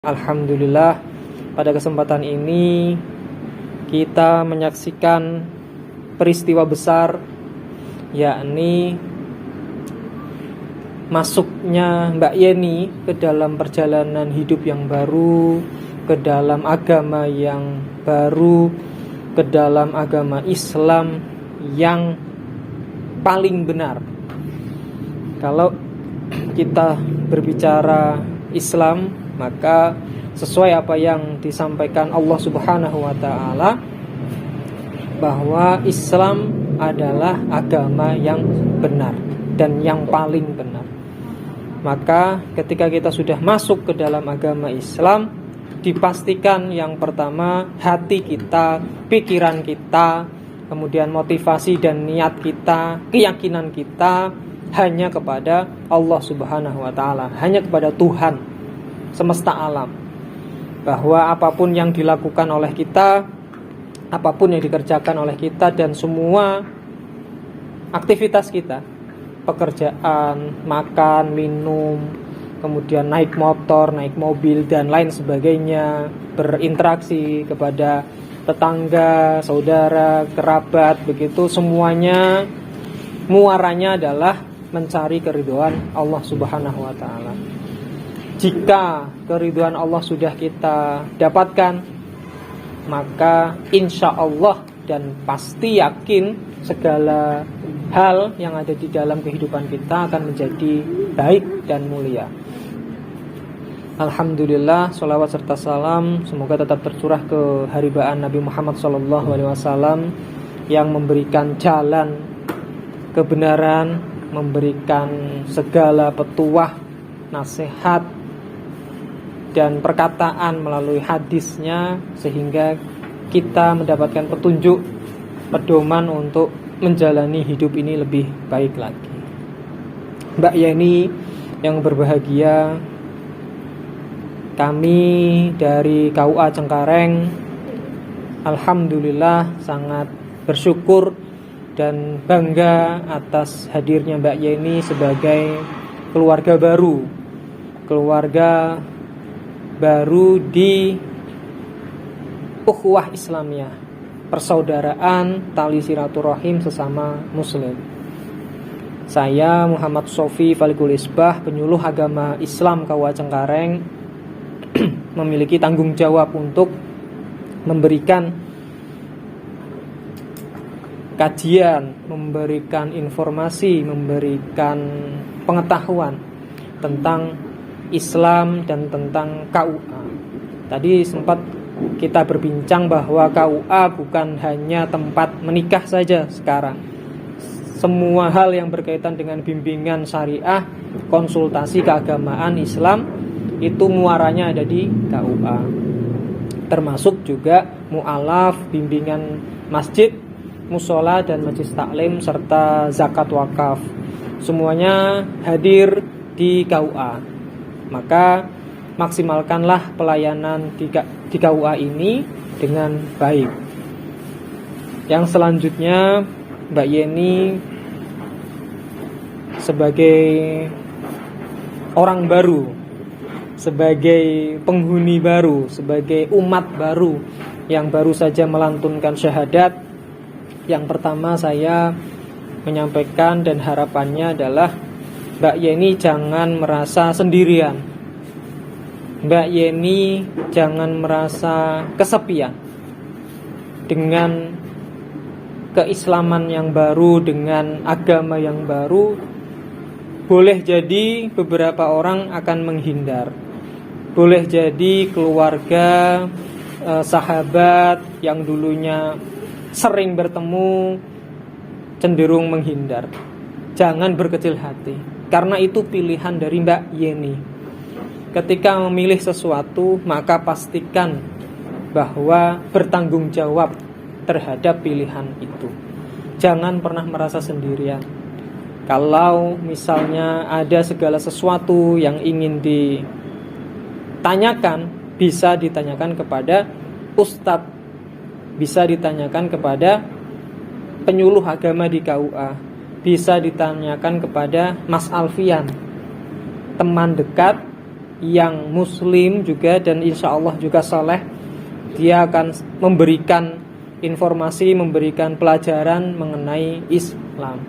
Alhamdulillah, pada kesempatan ini kita menyaksikan peristiwa besar, yakni masuknya Mbak Yeni ke dalam perjalanan hidup yang baru, ke dalam agama yang baru, ke dalam agama Islam yang paling benar. Kalau kita berbicara Islam, maka sesuai apa yang disampaikan Allah Subhanahu wa taala, bahwa Islam adalah agama yang benar dan yang paling benar. Maka ketika kita sudah masuk ke dalam agama Islam, dipastikan yang pertama hati kita, pikiran kita, kemudian motivasi dan niat kita, keyakinan kita hanya kepada Allah Subhanahu wa taala, hanya kepada Tuhan semesta alam. Bahwa apapun yang dilakukan oleh kita, apapun yang dikerjakan oleh kita, dan semua aktivitas kita, pekerjaan, makan, minum, kemudian naik motor, naik mobil, dan lain sebagainya, berinteraksi kepada tetangga, saudara, kerabat, begitu semuanya muaranya adalah mencari keridhaan Allah Subhanahu wa taala. Jika keridhaan Allah sudah kita dapatkan, maka insya Allah dan pasti yakin segala hal yang ada di dalam kehidupan kita akan menjadi baik dan mulia. Alhamdulillah, sholawat serta salam semoga tetap tercurah ke haribaan Nabi Muhammad SAW yang memberikan jalan kebenaran, memberikan segala petuah, nasihat, dan perkataan melalui hadisnya, sehingga kita mendapatkan petunjuk, pedoman untuk menjalani hidup ini lebih baik lagi. Mbak Yeni yang berbahagia, kami dari KUA Cengkareng alhamdulillah sangat bersyukur dan bangga atas hadirnya Mbak Yeni sebagai keluarga baru di ukhuwah Islamiyah, persaudaraan tali silaturahim sesama muslim. Saya Muhammad Sofi Falikul Isbah, penyuluh agama Islam KUA Cengkareng, memiliki tanggung jawab untuk memberikan kajian, memberikan informasi, memberikan pengetahuan tentang Islam dan tentang KUA. Tadi sempat kita berbincang bahwa KUA bukan hanya tempat menikah saja sekarang. Semua hal yang berkaitan dengan bimbingan syariah, konsultasi keagamaan Islam, itu muaranya ada di KUA. Termasuk juga mu'alaf, bimbingan masjid, musola dan majelis taklim, serta zakat wakaf. Semuanya hadir di KUA. Maka maksimalkanlah pelayanan di KUA ini dengan baik. Yang selanjutnya, Mbak Yeni sebagai orang baru, sebagai penghuni baru, sebagai umat baru yang baru saja melantunkan syahadat, yang pertama saya menyampaikan dan harapannya adalah Mbak Yeni jangan merasa sendirian. Mbak Yeni jangan merasa kesepian. Dengan keislaman yang baru, dengan agama yang baru, boleh jadi beberapa orang akan menghindar. Boleh jadi keluarga, sahabat yang dulunya sering bertemu cenderung menghindar. Jangan berkecil hati, karena itu pilihan dari Mbak Yeni. Ketika memilih sesuatu, maka pastikan bahwa bertanggung jawab terhadap pilihan itu. Jangan pernah merasa sendirian. Kalau misalnya ada segala sesuatu yang ingin ditanyakan, bisa ditanyakan kepada ustadz, bisa ditanyakan kepada penyuluh agama di KUA, bisa ditanyakan kepada Mas Alfian, teman dekat yang muslim juga dan insya Allah juga saleh, dia akan memberikan informasi, memberikan pelajaran mengenai Islam.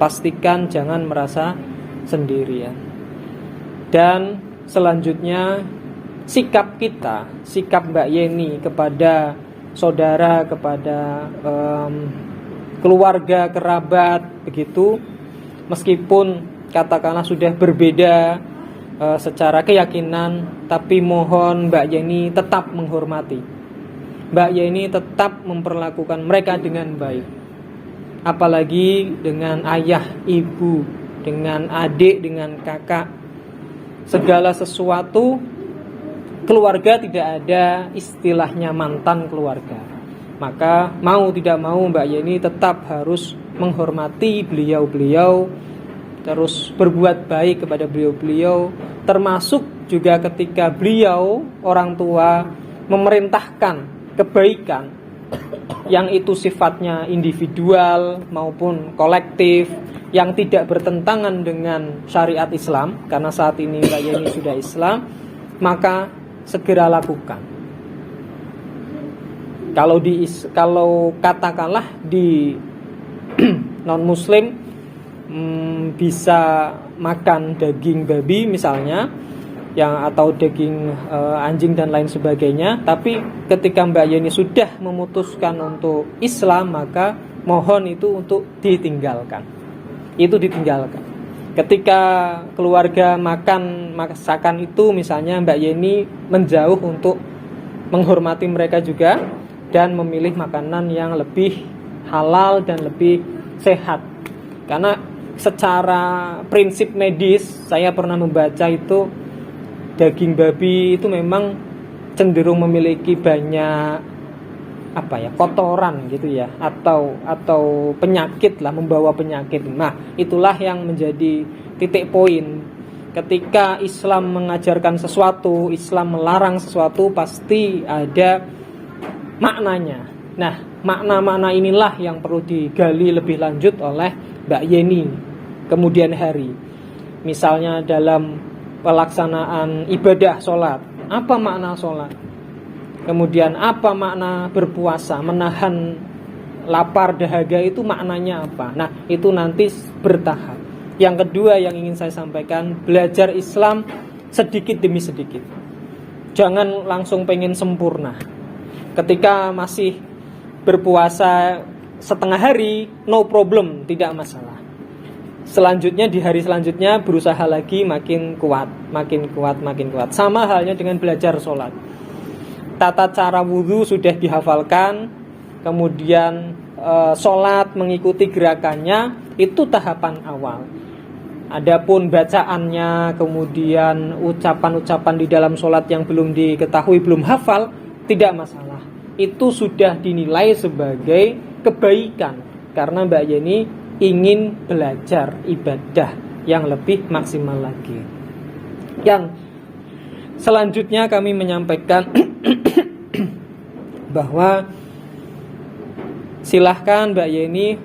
Pastikan jangan merasa sendirian. Dan selanjutnya sikap kita, sikap Mbak Yeni kepada saudara, kepada keluarga, kerabat, begitu, meskipun katakanlah sudah berbeda secara keyakinan, tapi mohon Mbak Yeni tetap menghormati. Mbak Yeni tetap memperlakukan mereka dengan baik. Apalagi dengan ayah, ibu, dengan adik, dengan kakak. Segala sesuatu keluarga tidak ada istilahnya mantan keluarga. Maka mau tidak mau Mbak Yeni tetap harus menghormati beliau-beliau, terus berbuat baik kepada beliau-beliau, termasuk juga ketika beliau orang tua memerintahkan kebaikan yang itu sifatnya individual maupun kolektif, yang tidak bertentangan dengan syariat Islam, karena saat ini Mbak Yeni sudah Islam, maka segera lakukan. Kalau katakanlah di non muslim bisa makan daging babi misalnya, atau daging anjing dan lain sebagainya, tapi ketika Mbak Yeni sudah memutuskan untuk Islam, maka mohon itu untuk ditinggalkan. Itu ditinggalkan. Ketika keluarga makan masakan itu misalnya, Mbak Yeni menjauh untuk menghormati mereka juga dan memilih makanan yang lebih halal dan lebih sehat. Karena secara prinsip medis saya pernah membaca itu daging babi itu memang cenderung memiliki banyak kotoran gitu ya, atau penyakit lah, membawa penyakit. Nah, itulah yang menjadi titik poin. Ketika Islam mengajarkan sesuatu, Islam melarang sesuatu, pasti ada maknanya. Nah, makna-makna inilah yang perlu digali lebih lanjut oleh Mbak Yeni kemudian hari. Misalnya dalam pelaksanaan ibadah sholat, apa makna sholat? Kemudian apa makna berpuasa, menahan lapar dahaga itu maknanya apa? Nah, itu nanti bertahap. Yang kedua yang ingin saya sampaikan, belajar Islam sedikit demi sedikit. Jangan langsung pengen sempurna. Ketika masih berpuasa setengah hari, no problem, tidak masalah. Selanjutnya di hari selanjutnya berusaha lagi makin kuat. Sama halnya dengan belajar sholat. Tata cara wudhu sudah dihafalkan, kemudian sholat mengikuti gerakannya, itu tahapan awal. Adapun bacaannya, kemudian ucapan-ucapan di dalam sholat yang belum diketahui, belum hafal, tidak masalah. Itu sudah dinilai sebagai kebaikan, karena Mbak Yeni ingin belajar ibadah yang lebih maksimal lagi. Yang selanjutnya kami menyampaikan bahwa silahkan Mbak Yeni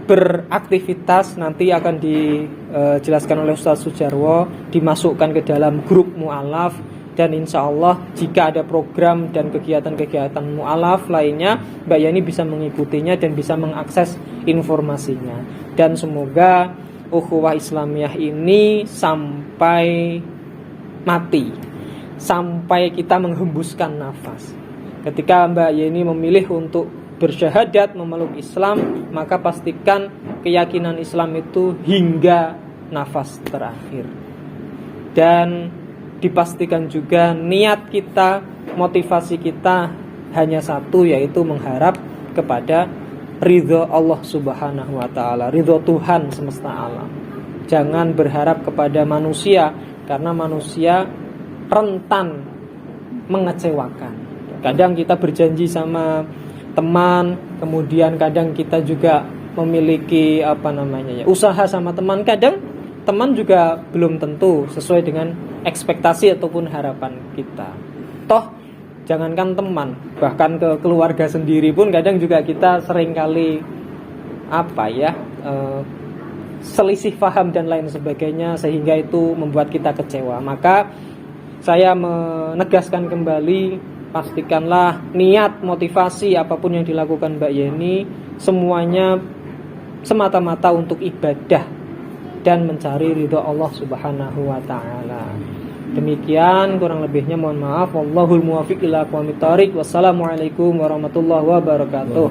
beraktivitas, nanti akan dijelaskan oleh Ustaz Sujarwo, dimasukkan ke dalam grup mu'alaf, dan insya Allah jika ada program dan kegiatan-kegiatan mu'alaf lainnya, Mbak Yeni bisa mengikutinya dan bisa mengakses informasinya. Dan semoga ukhuwah Islamiyah ini sampai mati, sampai kita menghembuskan nafas. Ketika Mbak Yeni memilih untuk bersyahadat memeluk Islam, maka pastikan keyakinan Islam itu hingga nafas terakhir. Dan dipastikan juga niat kita, motivasi kita hanya satu, yaitu mengharap kepada ridho Allah Subhanahu wa ta'ala, ridho Tuhan semesta alam. Jangan berharap kepada manusia, karena manusia rentan mengecewakan. Kadang kita berjanji sama teman, kemudian kadang kita juga memiliki usaha sama teman, kadang teman juga belum tentu sesuai dengan ekspektasi ataupun harapan kita. Toh jangankan teman, bahkan ke keluarga sendiri pun kadang juga kita seringkali selisih paham dan lain sebagainya, sehingga itu membuat kita kecewa. Maka saya menegaskan kembali, pastikanlah niat, motivasi apapun yang dilakukan Mbak Yeni semuanya semata-mata untuk ibadah dan mencari ridho Allah Subhanahu wa taala. Demikian, kurang lebihnya mohon maaf. Wallahul muwaffiq ila aqwamit thoriq. Wassalamualaikum warahmatullahi wabarakatuh.